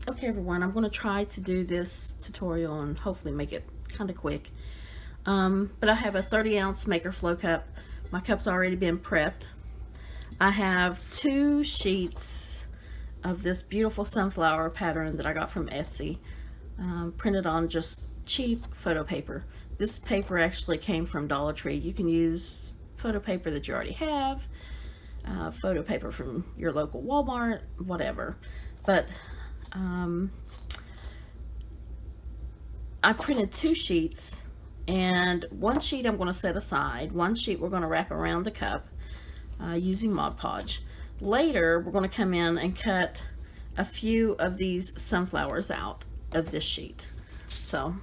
Okay everyone, I'm going to try to do this tutorial and hopefully make it kind of quick. But I have a 30-ounce MakerFlo cup. My cup's already been prepped. I have 2 sheets of this beautiful sunflower pattern that I got from Etsy, printed on just cheap photo paper. This paper actually came from Dollar Tree. You can use photo paper that you already have, photo paper from your local Walmart, whatever. But I printed 2 sheets, and 1 sheet I'm going to set aside. 1 sheet we're going to wrap around the cup using Modpodge. Later we're going to come in and cut a few of these sunflowers out of this sheet. So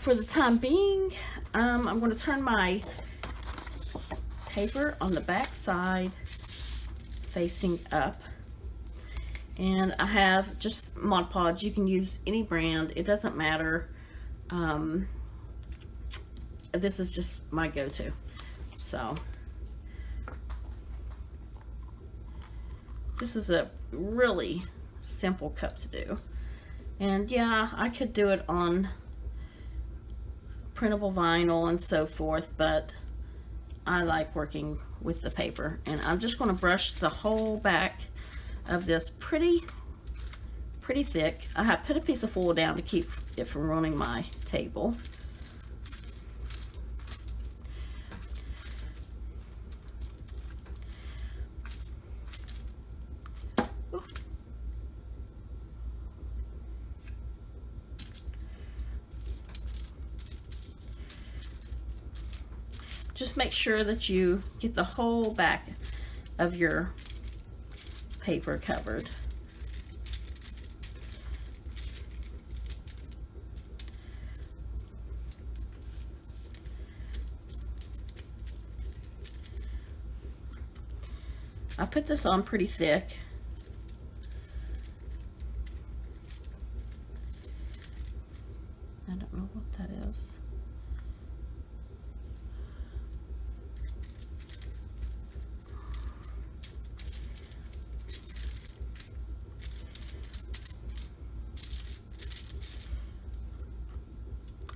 for the time being, I'm going to turn my paper on the back side facing up, and I have just Modpodge. You can use any brand, it doesn't matter. This is just my go-to. So this is a really simple cup to do, and yeah, I could do it on printable vinyl and so forth, but I like working with the paper. And I'm just going to brush the whole back of this pretty thick. I have put a piece of foil down to keep it from ruining my table. Just make sure that you get the whole back of your paper covered. I put this on pretty thick. I don't know what that is.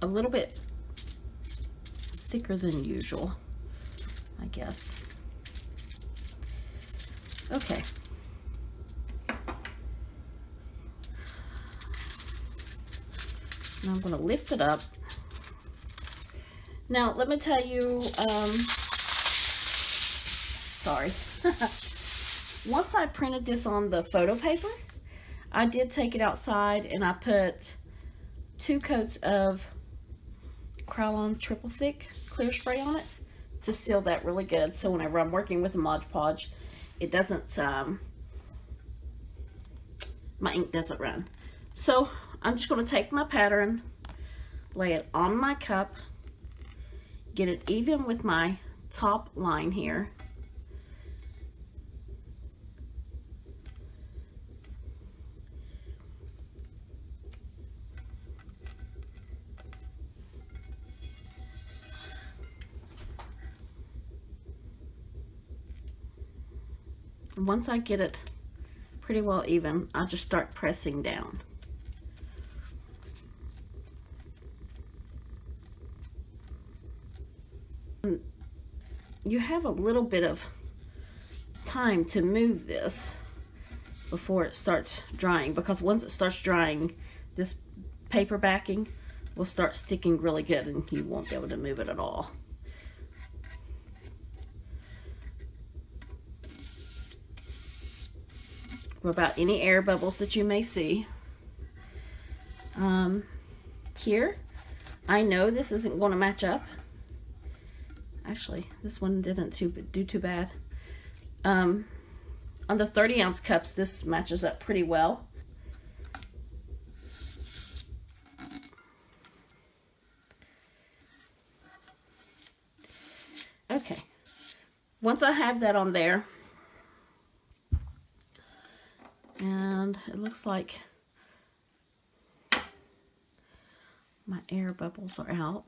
A little bit thicker than usual, I guess. Okay. Now I'm going to lift it up. Now let me tell you, sorry. Once I printed this on the photo paper, I did take it outside and I put 2 coats of Krylon Triple thick clear spray on it to seal that really good, so whenever I'm working with a Modpodge, it doesn't, my ink doesn't run. So I'm just going to take my pattern, lay it on my cup, get it even with my top line here. Once I get it pretty well even, I'll just start pressing down. You have a little bit of time to move this before it starts drying, because once it starts drying, this paper backing will start sticking really good and you won't be able to move it at all. About any air bubbles that you may see. Here, I know this isn't going to match up. Actually, this one didn't do too bad. On the 30-ounce cups, this matches up pretty well. Okay, once I have that on there, and it looks like my air bubbles are out.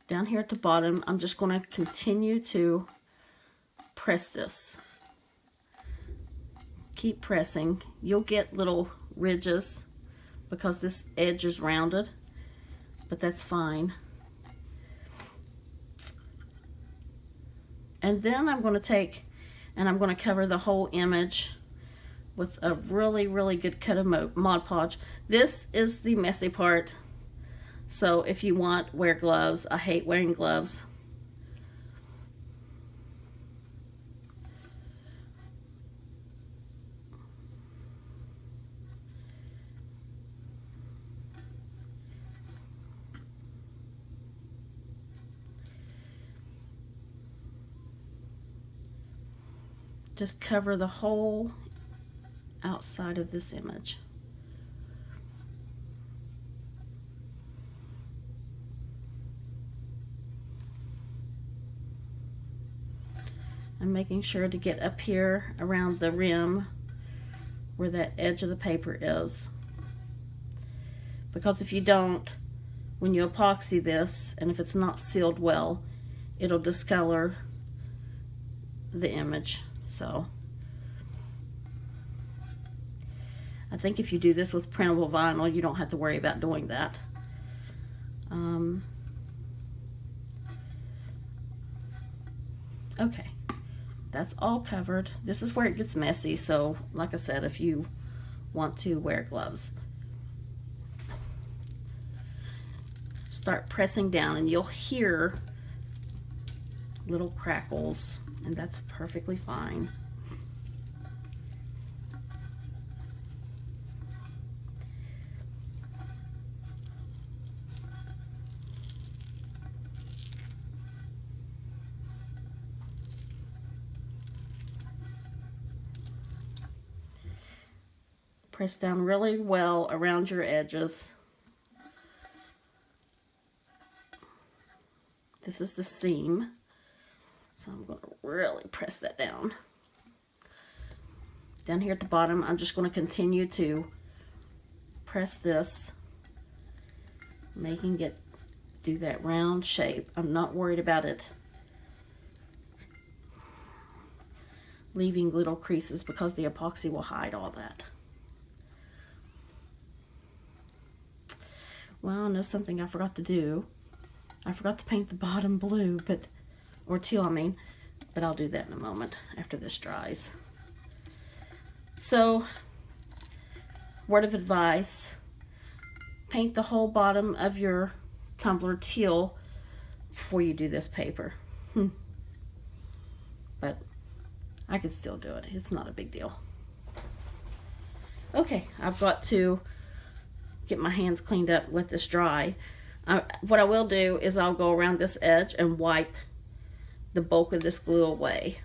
Down here at the bottom, I'm just going to continue to press this. Keep pressing. You'll get little ridges because this edge is rounded, but that's fine. And then I'm going to take and I'm going to cover the whole image with a really, really good cut of Mod Podge. This is the messy part. So if you want, wear gloves. I hate wearing gloves. Just cover the whole outside of this image. I'm making sure to get up here around the rim where that edge of the paper is. Because if you don't, when you epoxy this, and if it's not sealed well, it'll discolor the image. So I think if you do this with printable vinyl, you don't have to worry about doing that. Okay, that's all covered. This is where it gets messy, so like I said, if you want to, wear gloves. Start pressing down and you'll hear little crackles, and that's perfectly fine. Press down really well around your edges. This is the seam, so I'm going to really press that down. Down here at the bottom, I'm just going to continue to press this, making it do that round shape. I'm not worried about it leaving little creases because the epoxy will hide all that. Well, I know something I forgot to do. I forgot to paint the bottom blue, or teal, I mean, but I'll do that in a moment after this dries. So, word of advice, paint the whole bottom of your tumbler teal before you do this paper. But I can still do it. It's not a big deal. Okay, I've got to get my hands cleaned up, let this dry. What I will do is I'll go around this edge and wipe the bulk of this glue away.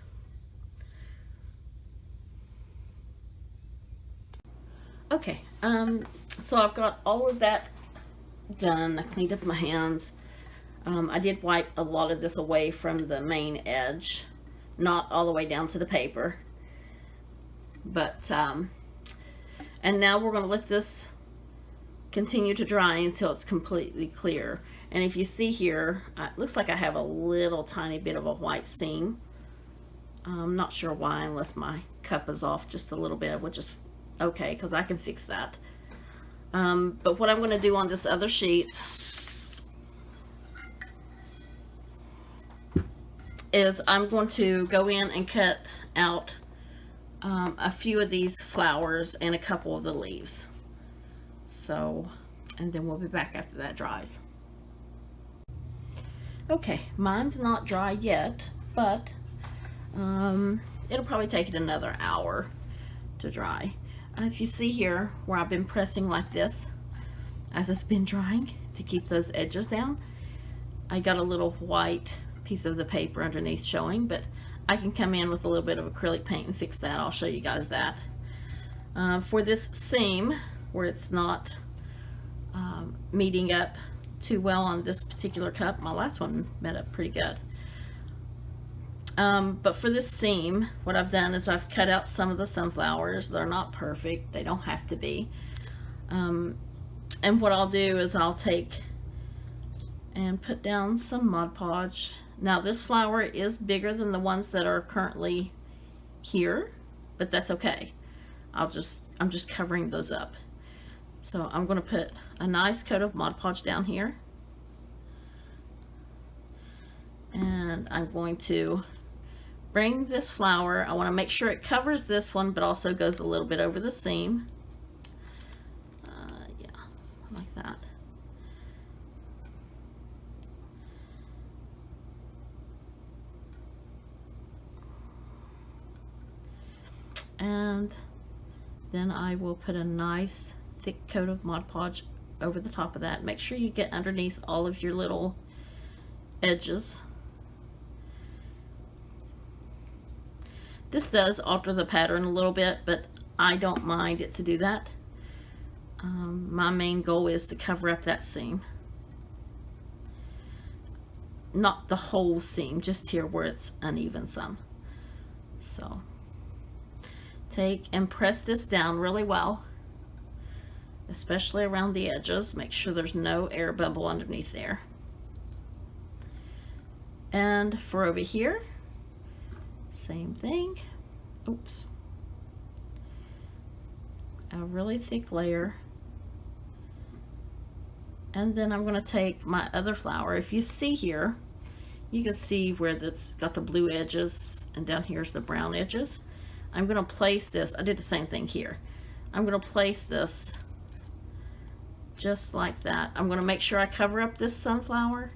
Okay, so I've got all of that done. I cleaned up my hands. I did wipe a lot of this away from the main edge, not all the way down to the paper. But, and now we're going to let this continue to dry until it's completely clear. And if you see here, it looks like I have a little tiny bit of a white seam. I'm not sure why, unless my cup is off just a little bit, which is okay because I can fix that. But what I'm going to do on this other sheet is I'm going to go in and cut out a few of these flowers and a couple of the leaves. So, and then we'll be back after that dries. Okay, mine's not dry yet, but it'll probably take it another hour to dry. If you see here where I've been pressing like this as it's been drying to keep those edges down, I got a little white piece of the paper underneath showing, but I can come in with a little bit of acrylic paint and fix that. I'll show you guys that. For this seam, where it's not meeting up too well on this particular cup, my last one met up pretty good. But for this seam, what I've done is I've cut out some of the sunflowers. They're not perfect, they don't have to be. And what I'll do is I'll take and put down some Mod Podge. Now this flower is bigger than the ones that are currently here, but that's okay. I'm just covering those up. So I'm going to put a nice coat of Mod Podge down here. And I'm going to bring this flower, I want to make sure it covers this one, but also goes a little bit over the seam. Yeah, like that. And then I will put a nice thick coat of Mod Podge over the top of that. Make sure you get underneath all of your little edges. This does alter the pattern a little bit, but I don't mind it to do that. My main goal is to cover up that seam. Not the whole seam, just here where it's uneven some. So take and press this down really well, especially around the edges. Make sure there's no air bubble underneath there. And for over here, same thing. Oops. A really thick layer. And then I'm going to take my other flower. If you see here, you can see where that's got the blue edges and down here's the brown edges. I'm going to place this, I did the same thing here. I'm going to place this just like that. I'm going to make sure I cover up this sunflower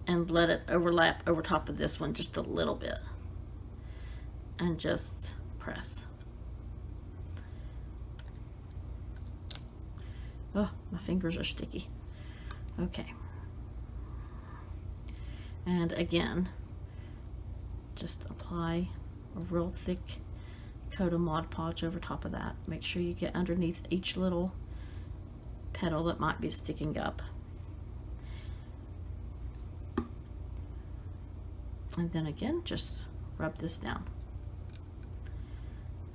and let it overlap over top of this one just a little bit. And just press. Oh, my fingers are sticky. Okay. And again, just apply a real thick coat of Mod Podge over top of that. Make sure you get underneath each little petal that might be sticking up. And then again, just rub this down.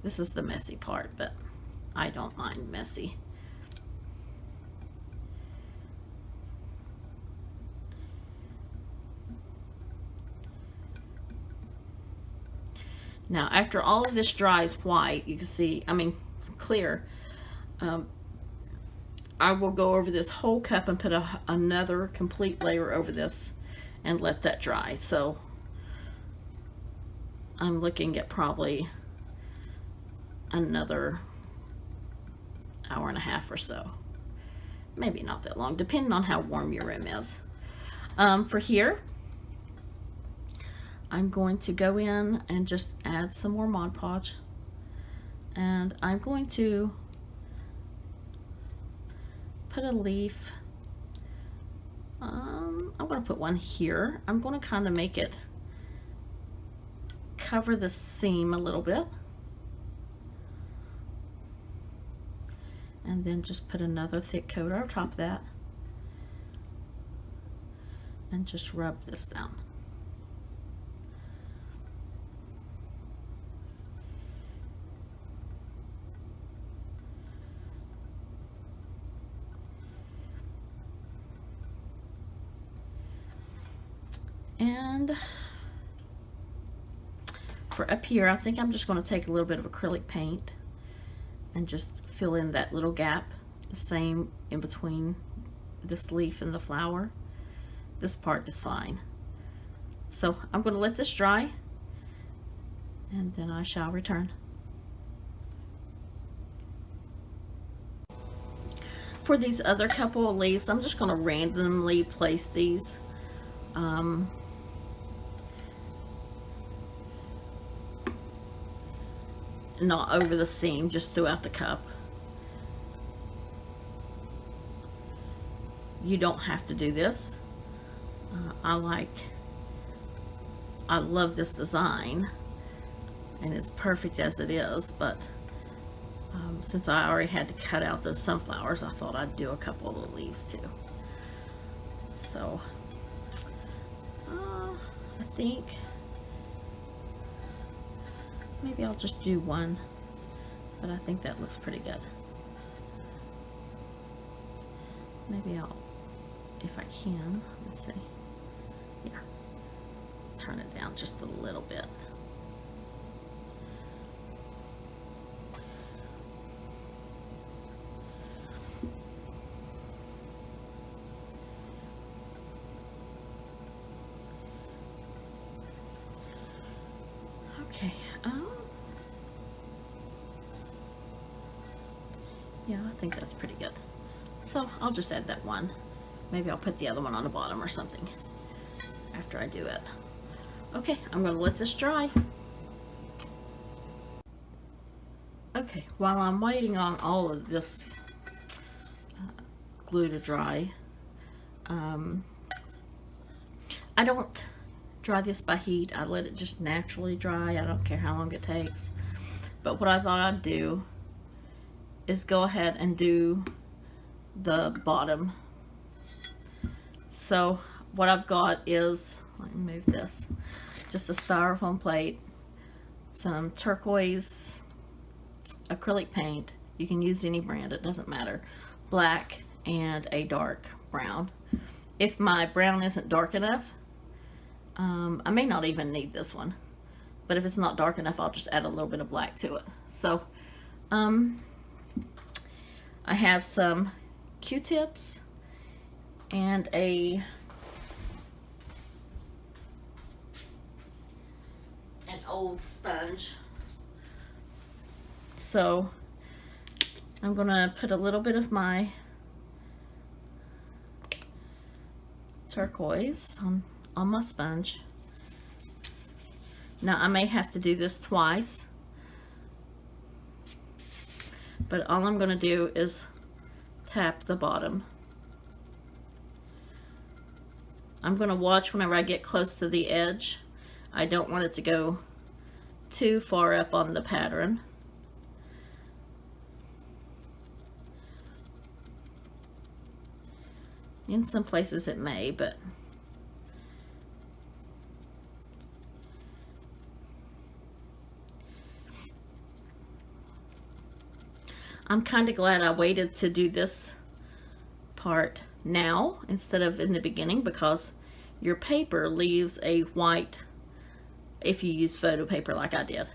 This is the messy part, but I don't mind messy. Now, after all of this dries white, you can see, I mean, clear, I will go over this whole cup and put another complete layer over this and let that dry. So I'm looking at probably another hour and a half or so. Maybe not that long, depending on how warm your room is. For here, I'm going to go in and just add some more Mod Podge. And I'm going to put a leaf. I'm going to put one here. I'm going to kind of make it cover the seam a little bit. And then just put another thick coat over top of that. And just rub this down. And for up here, I think I'm just going to take a little bit of acrylic paint and just fill in that little gap, the same in between this leaf and the flower. This part is fine. So I'm going to let this dry and then I shall return. For these other couple of leaves, I'm just going to randomly place these. Not over the seam, just throughout the cup. You don't have to do this. I love this design and it's perfect as it is, but since I already had to cut out those sunflowers, I thought I'd do a couple of the leaves too. So I think maybe I'll just do one, but I think that looks pretty good. Maybe I'll, if I can, let's see. Yeah, turn it down just a little bit. Okay, yeah, I think that's pretty good. So I'll just add that one. Maybe I'll put the other one on the bottom or something after I do it. Okay, I'm gonna let this dry. Okay, while I'm waiting on all of this glue to dry, I don't dry this by heat. I let it just naturally dry. I don't care how long it takes. But what I thought I'd do is go ahead and do the bottom. So what I've got is, let me move this, just a styrofoam plate, some turquoise acrylic paint. You can use any brand, it doesn't matter. Black and a dark brown. If my brown isn't dark enough, I may not even need this one, but if it's not dark enough, I'll just add a little bit of black to it. So I have some Q-tips and an old sponge. So I'm gonna put a little bit of my turquoise on my sponge. Now I may have to do this twice, but all I'm gonna do is tap the bottom. I'm gonna watch whenever I get close to the edge. I don't want it to go too far up on the pattern. In some places it may, but I'm kind of glad I waited to do this part now instead of in the beginning, because your paper leaves a white, if you use photo paper like I did,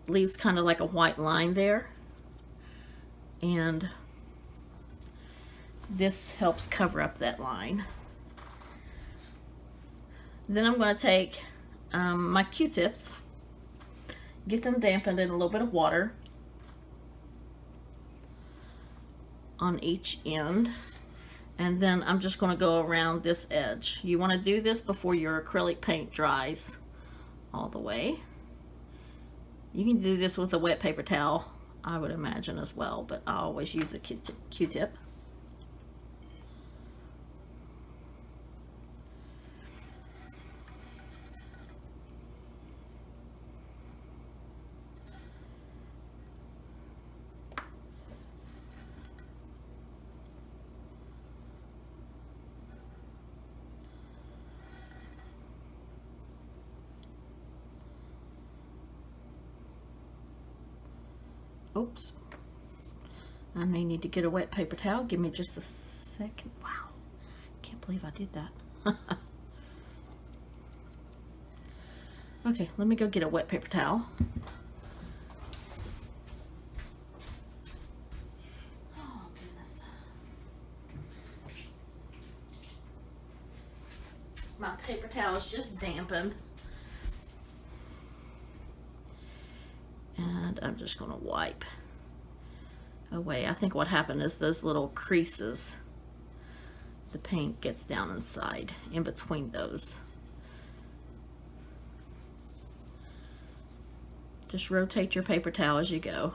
leaves kind of like a white line there, and this helps cover up that line. Then I'm going to take my Q-tips, get them dampened in a little bit of water on each end, and then I'm just going to go around this edge. You want to do this before your acrylic paint dries all the way. You can do this with a wet paper towel, I would imagine, as well, but I always use a Q-tip. Oops. I may need to get a wet paper towel. Give me just a second. Wow. Can't believe I did that. Okay, let me go get a wet paper towel. Oh, goodness. My paper towel is just dampened. And I'm just going to wipe away. I think what happened is those little creases, the paint gets down inside in between those. Just rotate your paper towel as you go.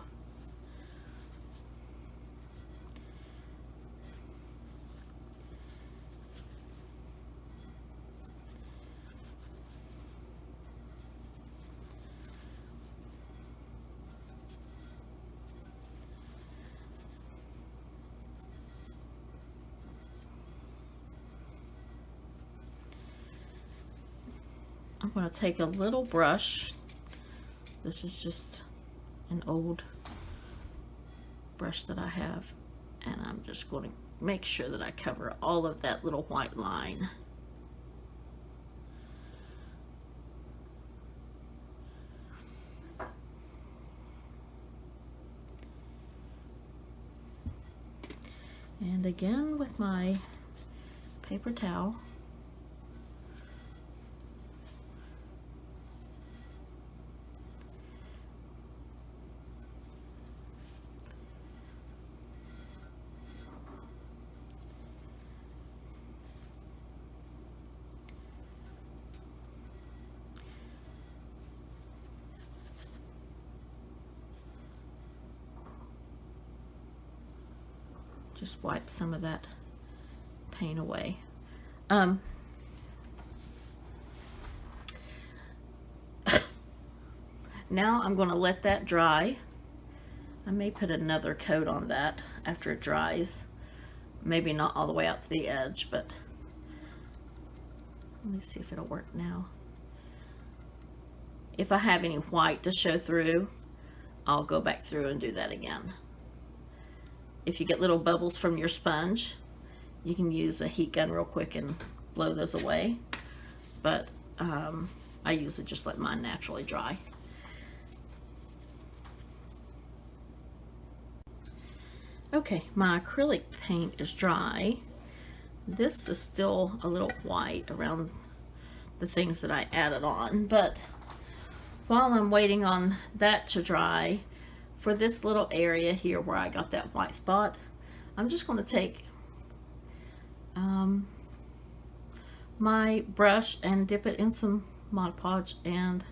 I'm going to take a little brush. This is just an old brush that I have, and I'm just going to make sure that I cover all of that little white line. And again with my paper towel, Just wipe some of that paint away. Now I'm going to let that dry. I may put another coat on that after it dries. Maybe not all the way out to the edge, but let me see if it'll work now. If I have any white to show through, I'll go back through and do that again. If you get little bubbles from your sponge, you can use a heat gun real quick and blow those away. But I usually just let mine naturally dry. Okay, my acrylic paint is dry. This is still a little white around the things that I added on, but while I'm waiting on that to dry, for this little area here where I got that white spot, I'm just going to take my brush and dip it in some Modpodge and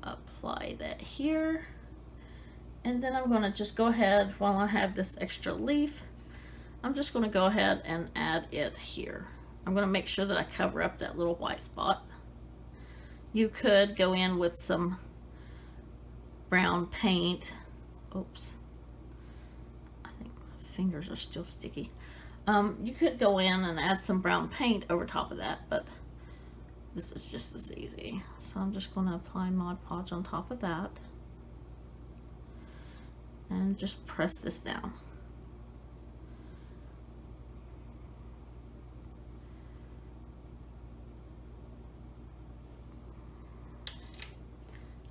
apply that here. And then I'm going to just go ahead, while I have this extra leaf, I'm just going to go ahead and add it here. I'm going to make sure that I cover up that little white spot. You could go in with some brown paint. Oops. I think my fingers are still sticky. You could go in and add some brown paint over top of that, but this is just as easy. So I'm just going to apply Modpodge on top of that. And just press this down.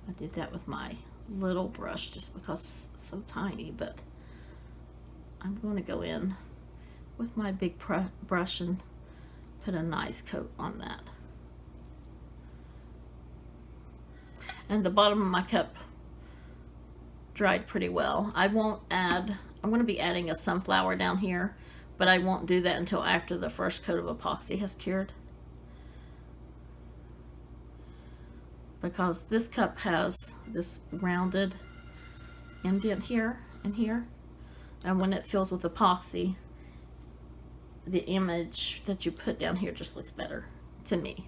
I did that with my little brush just because it's so tiny, but I'm going to go in with my big brush and put a nice coat on that. And the bottom of my cup dried pretty well. I won't add, I'm going to be adding a sunflower down here, but I won't do that until after the first coat of epoxy has cured. Because this cup has this rounded indent here and here, and when it fills with epoxy, the image that you put down here just looks better to me.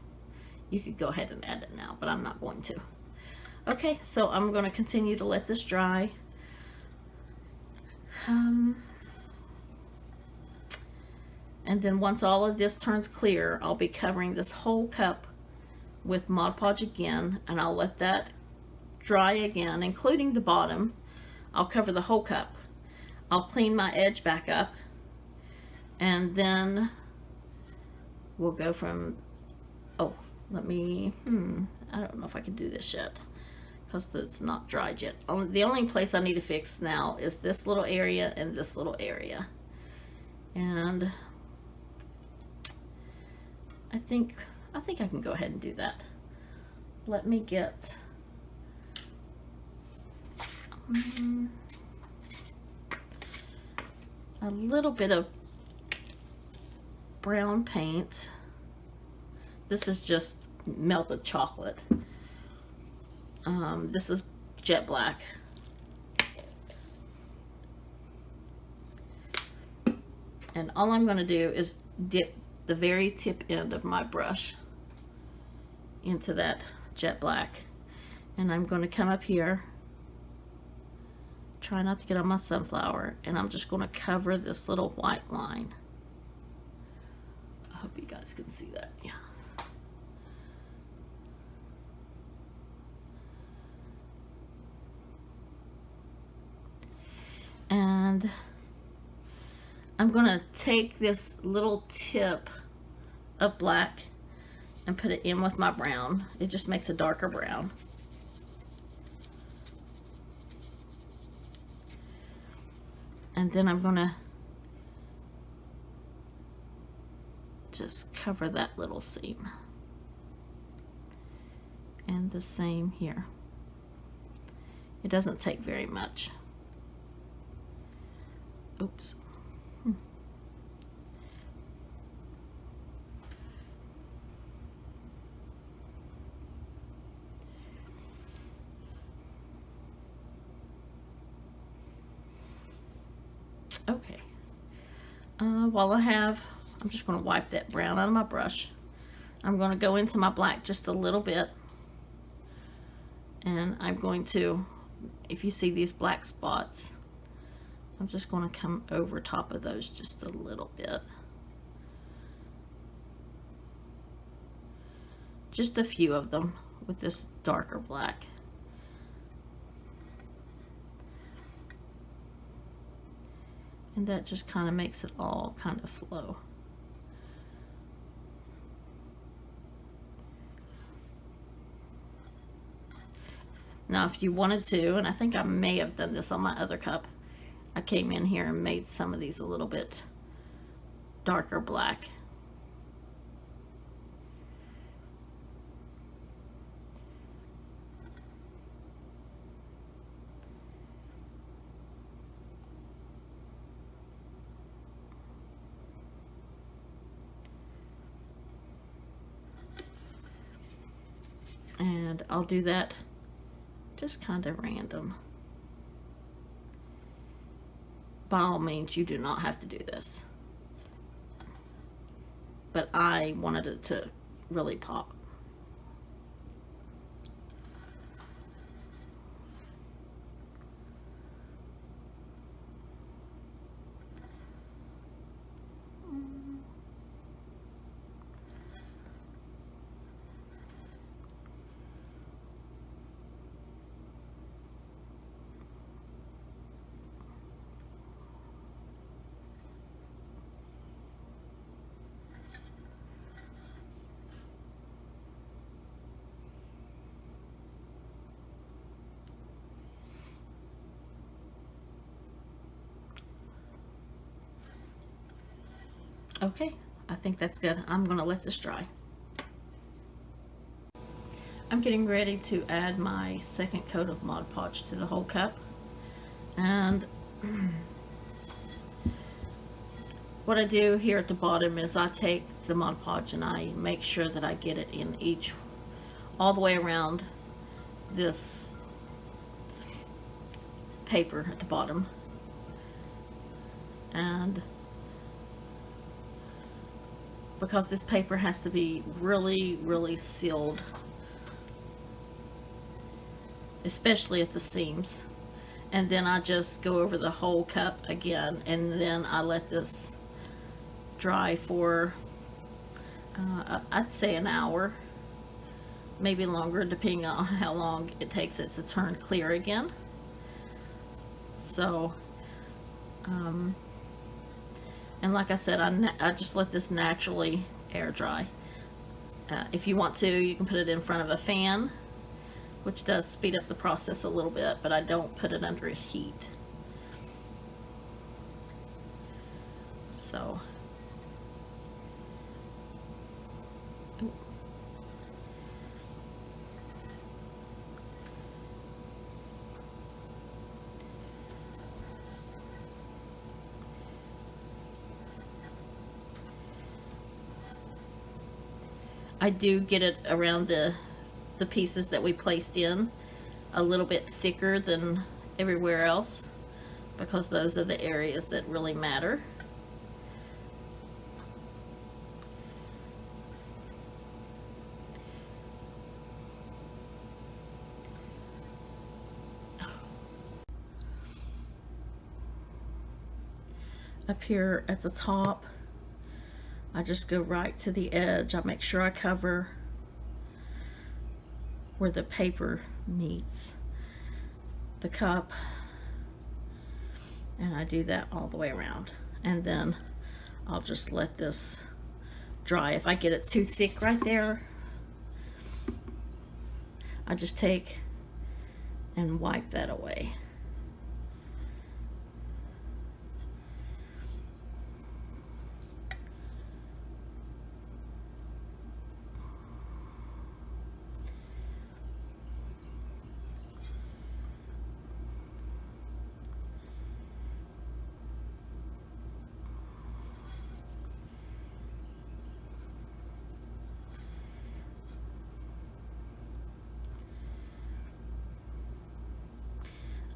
You could go ahead and add it now, but I'm not going to. Okay, so I'm going to continue to let this dry. And then once all of this turns clear, I'll be covering this whole cup with Modpodge again, and I'll let that dry again, including the bottom. I'll cover the whole cup. I'll clean my edge back up, and then we'll go from, oh, let me, I don't know if I can do this yet, because it's not dried yet. The only place I need to fix now is this little area and this little area. And I think I can go ahead and do that. Let me get a little bit of brown paint. This is just melted chocolate. This is jet black. And all I'm going to do is dip the very tip end of my brush into that jet black. And I'm going to come up here, try not to get on my sunflower, and I'm just going to cover this little white line. I hope you guys can see that. Yeah. And I'm going to take this little tip of black and put it in with my brown. It just makes a darker brown. And then I'm going to just cover that little seam. And the same here. It doesn't take very much. Oops. Okay, While I'm just going to wipe that brown out of my brush. I'm going to go into my black just a little bit. And I'm going to, if you see these black spots, I'm just going to come over top of those just a little bit. Just a few of them with this darker black. And that just kind of makes it all kind of flow. Now if you wanted to, and I think I may have done this on my other cup, I came in here and made some of these a little bit darker black. And I'll do that just kind of random. By all means, you do not have to do this. But I wanted it to really pop. Okay, I think that's good. I'm gonna let this dry. I'm getting ready to add my second coat of Mod Podge to the whole cup. And what I do here at the bottom is I take the Mod Podge and I make sure that I get it in all the way around this paper at the bottom. And because this paper has to be really, really sealed, especially at the seams. And then I just go over the whole cup again, and then I let this dry for I'd say an hour, maybe longer, depending on how long it takes it to turn clear again. So and like I said, I just let this naturally air dry. If you want to, you can put it in front of a fan, which does speed up the process a little bit, but I don't put it under heat. So, ooh. I do get it around the pieces that we placed in a little bit thicker than everywhere else, because those are the areas that really matter. Up here at the top, I just go right to the edge. I make sure I cover where the paper meets the cup, and I do that all the way around. And then I'll just let this dry. If I get it too thick right there, I just take and wipe that away.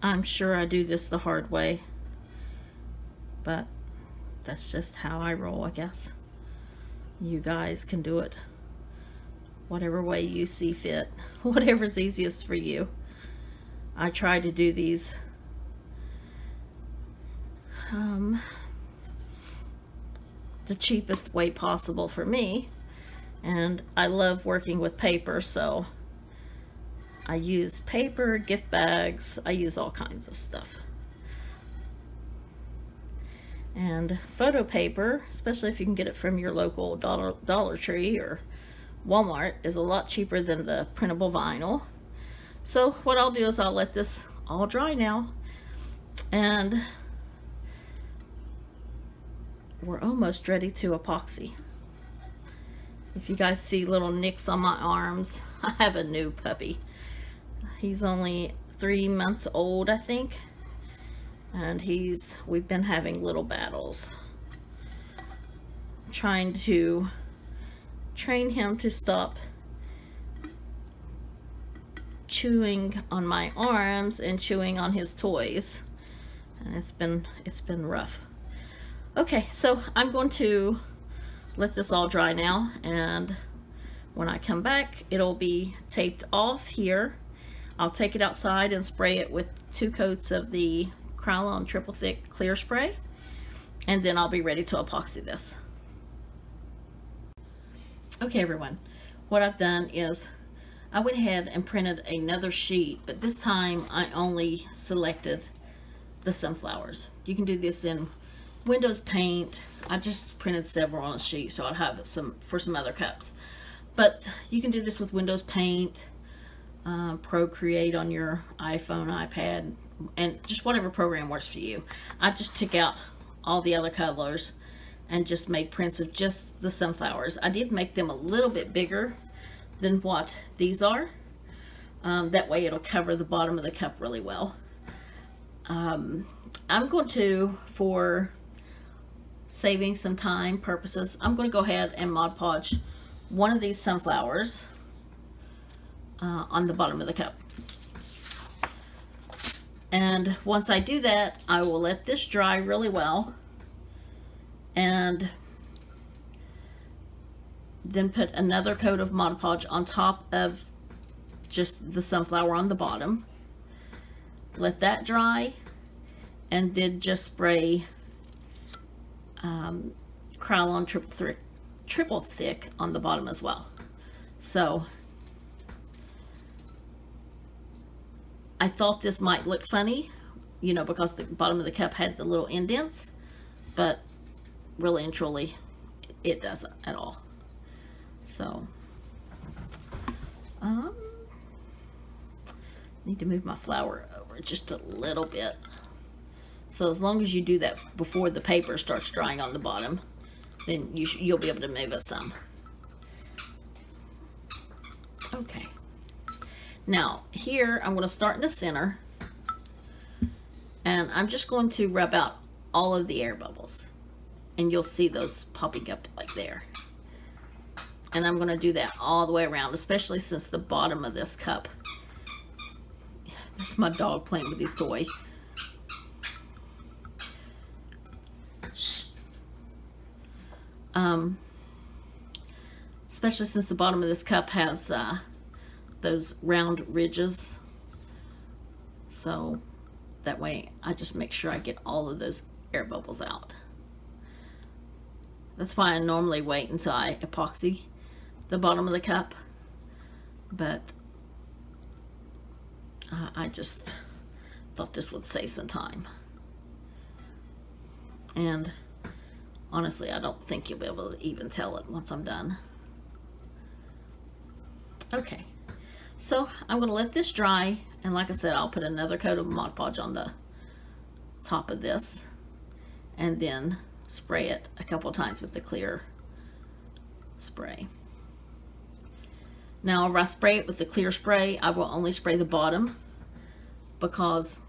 I'm sure I do this the hard way, but that's just how I roll, I guess. You guys can do it whatever way you see fit, whatever's easiest for you. I try to do these the cheapest way possible for me, and I love working with paper, so I use paper, gift bags, I use all kinds of stuff. And photo paper, especially if you can get it from your local Dollar Tree or Walmart, is a lot cheaper than the printable vinyl. So what I'll do is I'll let this all dry now, and we're almost ready to epoxy. If you guys see little nicks on my arms, I have a new puppy. He's only 3 months old, I think, and we've been having little battles trying to train him to stop chewing on my arms and chewing on his toys, and it's been rough. Okay, so I'm going to let this all dry now, and when I come back it'll be taped off here. I'll take it outside and spray it with 2 coats of the Krylon Triple Thick clear spray, and then I'll be ready to epoxy this. Okay everyone, what I've done is I went ahead and printed another sheet, but this time I only selected the sunflowers. You can do this in Windows Paint. I just printed several on a sheet so I'd have some for some other cups, but you can do this with Windows Paint, Procreate on your iPhone, iPad, and just whatever program works for you. I just took out all the other colors and just made prints of just the sunflowers. I did make them a little bit bigger than what these are. That way it'll cover the bottom of the cup really well. I'm going to, for saving some time purposes, I'm going to go ahead and Mod Podge one of these sunflowers on the bottom of the cup. And once I do that, I will let this dry really well, and then put another coat of Mod Podge on top of just the sunflower on the bottom. Let that dry, and then just spray Krylon Triple Thick on the bottom as well. So I thought this might look funny, you know, because the bottom of the cup had the little indents, but really and truly it doesn't at all. So need to move my flour over just a little bit. So as long as you do that before the paper starts drying on the bottom, then you'll be able to move it some. Okay. Now here I'm going to start in the center, and I'm just going to rub out all of the air bubbles, and you'll see those popping up like there. And I'm going to do that all the way around, especially since the bottom of this cup, that's my dog playing with his toy. Especially since the bottom of this cup has those round ridges, so that way I just make sure I get all of those air bubbles out. That's why I normally wait until I epoxy the bottom of the cup, but I just thought this would save some time. And honestly, I don't think you'll be able to even tell it once I'm done. Okay, so I'm going to let this dry, and like I said, I'll put another coat of Mod Podge on the top of this, and then spray it a couple of times with the clear spray. Now, if I spray it with the clear spray, I will only spray the bottom, because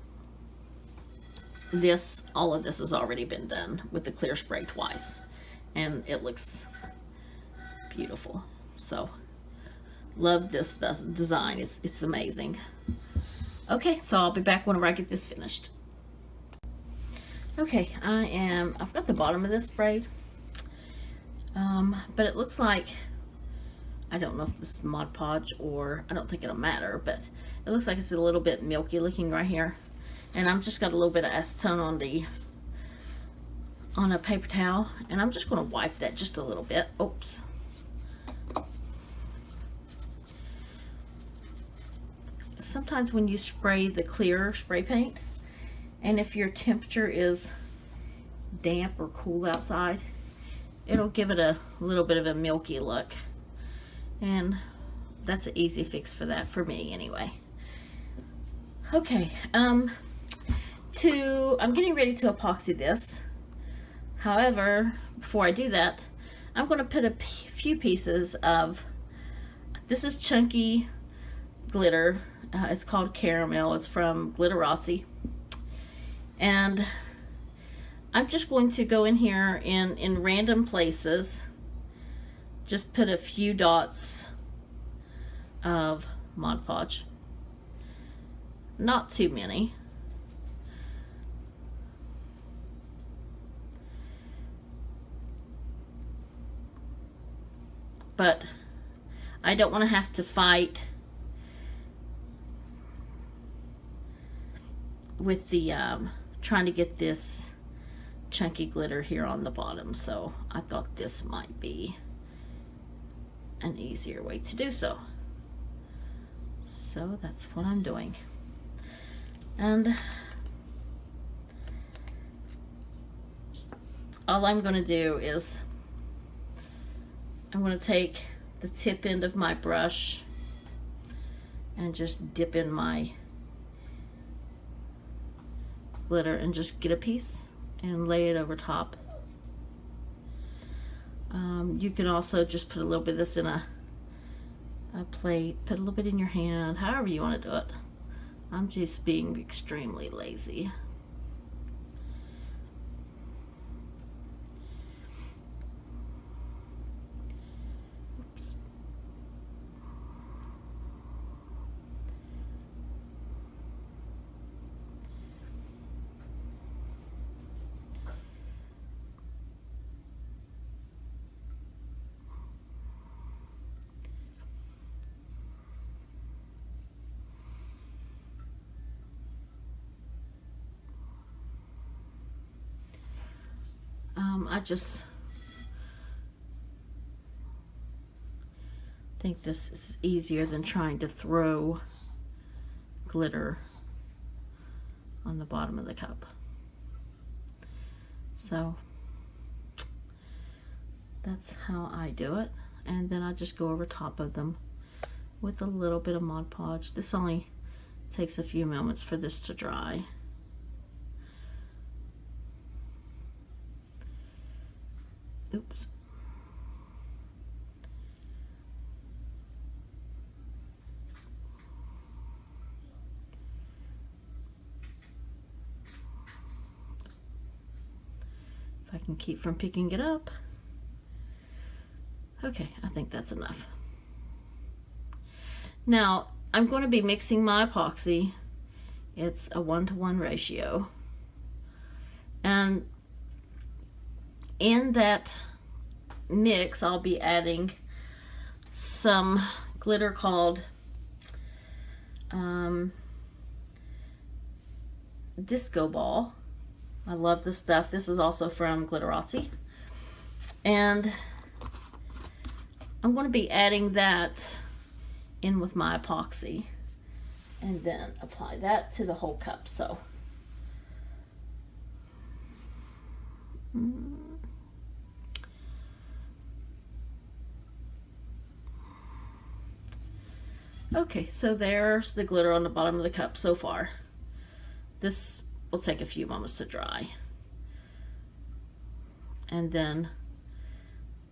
all of this has already been done with the clear spray twice, and it looks beautiful. So love this design. It's amazing. Okay, so I'll be back whenever I get this finished. Okay, I've got the bottom of this sprayed, but it looks like, I don't know if this is Modpodge or, I don't think it'll matter, but it looks like it's a little bit milky looking right here. And I'm just got a little bit of acetone on a paper towel, and I'm just going to wipe that just a little bit. Oops. Sometimes when you spray the clear spray paint, and if your temperature is damp or cool outside, it'll give it a little bit of a milky look. And that's an easy fix for that, for me anyway. Okay, I'm getting ready to epoxy this. However, before I do that, I'm going to put a few pieces of, this is chunky glitter. It's called Caramel. It's from Glitterazzi. And I'm just going to go in here in random places, just put a few dots of Modpodge. Not too many. But I don't want to have to fight with the trying to get this chunky glitter here on the bottom, so I thought this might be an easier way to do so. So that's what I'm doing. And all I'm going to do is I'm going to take the tip end of my brush and just dip in my glitter and just get a piece and lay it over top. You can also just put a little bit of this in a plate, put a little bit in your hand, however you want to do it. I'm just being extremely lazy. Oops. I just think this is easier than trying to throw glitter on the bottom of the cup. So that's how I do it, and then I just go over top of them with a little bit of Mod Podge. This only takes a few moments for this to dry. Oops. If I can keep from picking it up. Okay, I think that's enough. Now, I'm going to be mixing my epoxy. It's a 1-to-1 ratio. And in that mix, I'll be adding some glitter called Disco Ball. I love this stuff. This is also from Glitterazzi. And I'm going to be adding that in with my epoxy and then apply that to the whole cup. So okay, so there's the glitter on the bottom of the cup so far. This will take a few moments to dry, and then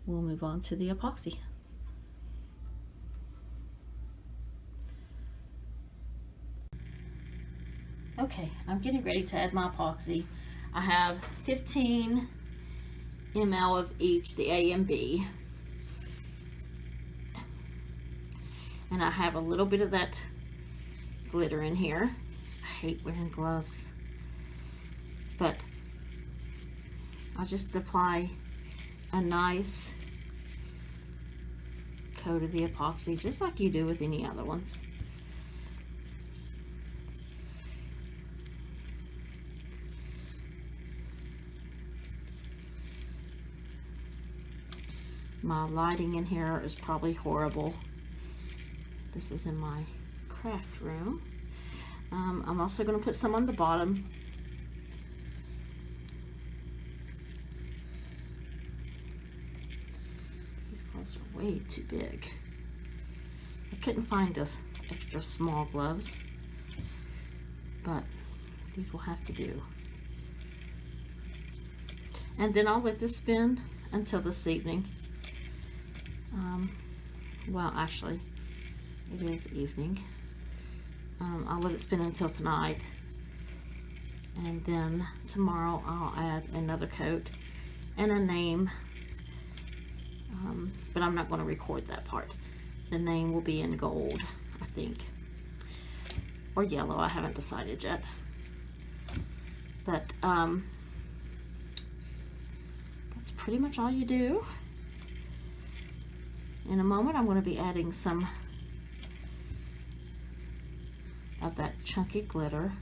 we'll move on to the epoxy. Okay, I'm getting ready to add my epoxy. I have 15 ml of each, the A and B. And I have a little bit of that glitter in here. I hate wearing gloves. But I'll just apply a nice coat of the epoxy, just like you do with any other ones. My lighting in here is probably horrible. This is in my craft room. I'm also going to put some on the bottom. These gloves are way too big. I couldn't find this extra small gloves, but these will have to do. And then I'll let this spin until this evening. Well, actually, it is evening. I'll let it spin until tonight, and then tomorrow I'll add another coat and a name, but I'm not going to record that part. The name will be in gold, I think, or yellow. I haven't decided yet, but that's pretty much all you do. In a moment, I'm going to be adding some of that chunky glitter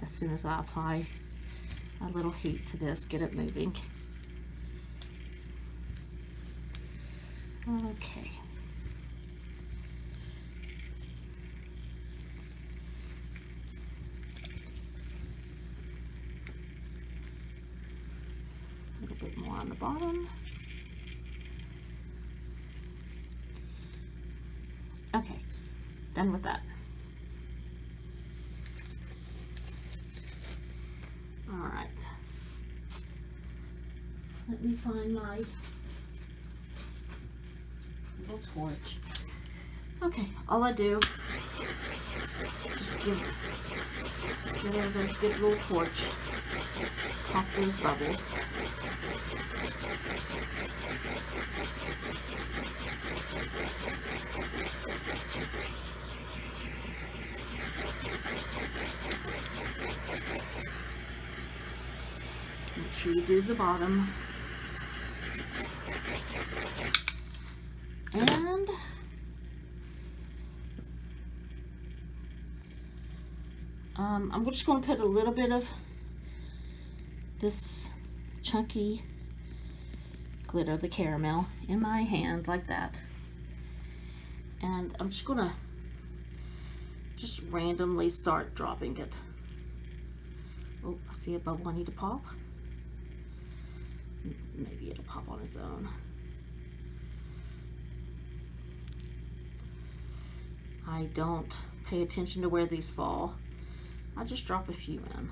as soon as I apply a little heat to this, get it moving. Okay. A little bit more on the bottom. Okay, done with that. All right. Let me find my little torch. Okay, all I do, just give it a good little torch. Pop those bubbles. Make sure you do the bottom. And I'm just going to put a little bit of this chunky glitter, the caramel, in my hand like that. And I'm just going to just randomly start dropping it. Oh, I see a bubble I need to pop. Maybe it'll pop on its own. I don't pay attention to where these fall. I just drop a few in.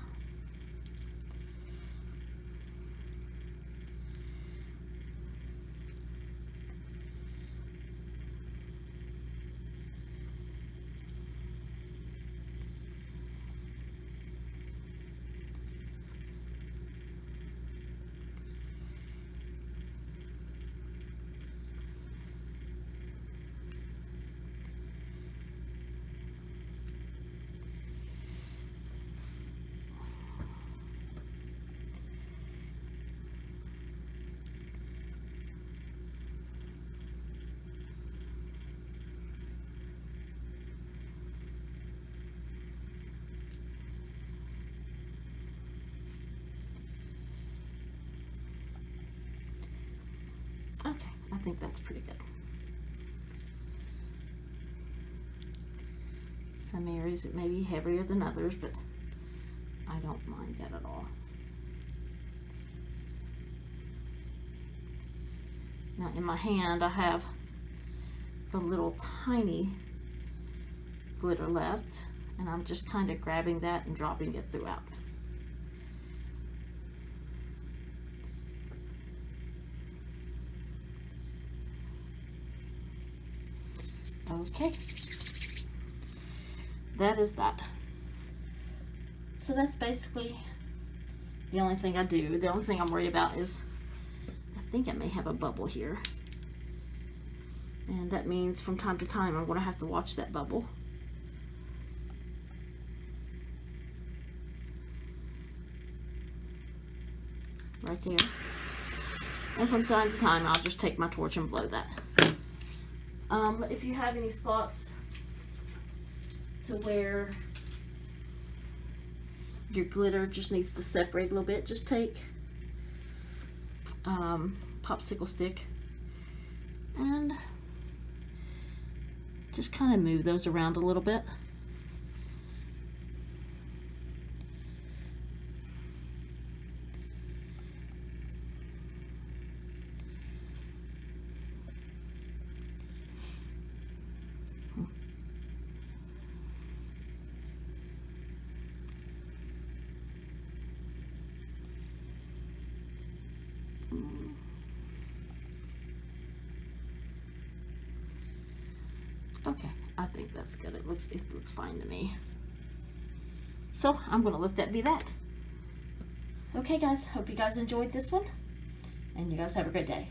Okay, I think that's pretty good. Some areas it may be heavier than others, but I don't mind that at all. Now in my hand I have the little tiny glitter left, and I'm just kind of grabbing that and dropping it throughout. Okay, that is that. So that's basically the only thing I do. The only thing I'm worried about is I think I may have a bubble here, and that means from time to time I'm going to have to watch that bubble. right there. And from time to time, I'll just take my torch and blow that. If you have any spots to where your glitter just needs to separate a little bit, just take popsicle stick and just kind of move those around a little bit. Okay, I think that's good. It looks fine to me. So I'm gonna let that be that. Okay guys, hope you guys enjoyed this one, and you guys have a great day.